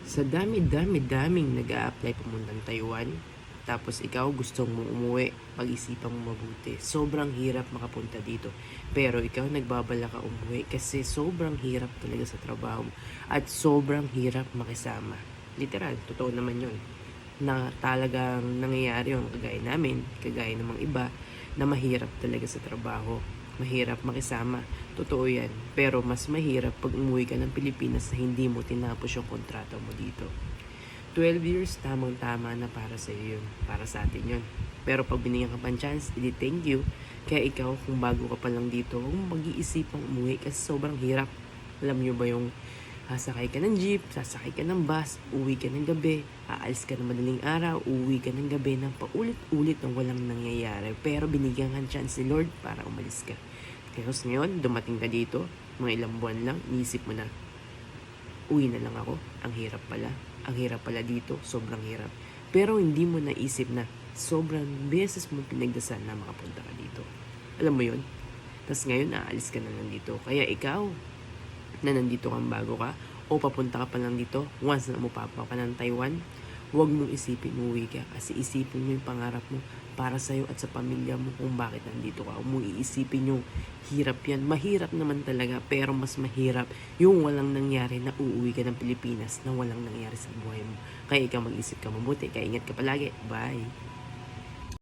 Sa dami-daming nag-a-apply pumuntang Taiwan, tapos ikaw gustong mong umuwi, pag-isipan mo mabuti. Sobrang hirap makapunta dito. Pero ikaw nagbabala ka umuwi kasi sobrang hirap talaga sa trabaho at sobrang hirap makisama. Literal, totoo naman yun. Na talagang nangyayari yung kagaya namin, kagaya ng mga iba, na mahirap talaga sa trabaho. Mahirap makisama. Totoo yan. Pero mas mahirap pag umuwi ka ng Pilipinas na hindi mo tinapos yung kontrata mo dito. 12 years, tamang-tama na para sa iyo yun. Para sa atin yun. Pero pag binigyan ka pang chance, edi thank you. Kaya ikaw, kung bago ka pa lang dito, huwag mong mag-iisipang umuwi kasi sobrang hirap. Alam nyo ba yung sasakay ka ng jeep, sasakay ka ng bus, uwi ka ng gabi, aalis ka ng madaling araw, uwi ka ng gabi ng paulit-ulit ng walang nangyayari. Pero binigyan kang chance ni Lord para umalis ka. Kaya ngayon, dumating ka dito, mga ilang buwan lang, iisip mo na, uwi na lang ako, ang hirap pala. Ang hirap pala dito, sobrang hirap. Pero hindi mo naisip na sobrang beses mo pinagdasal na makapunta ka dito. Alam mo yun? Tapos ngayon, aalis ka na lang dito. Kaya ikaw, na nandito kang bago ka, o papunta ka pa lang dito, once na mupapa ka ng Taiwan, huwag mong isipin uwi ka kasi isipin mo yung pangarap mo para sa'yo at sa pamilya mo kung bakit nandito ka. Huwag mong iisipin yung hirap yan. Mahirap naman talaga pero mas mahirap yung walang nangyari na uuwi ka ng Pilipinas na walang nangyari sa buhay mo. Kaya ikaw mag-isip ka mabuti. Kaya ingat ka palagi. Bye!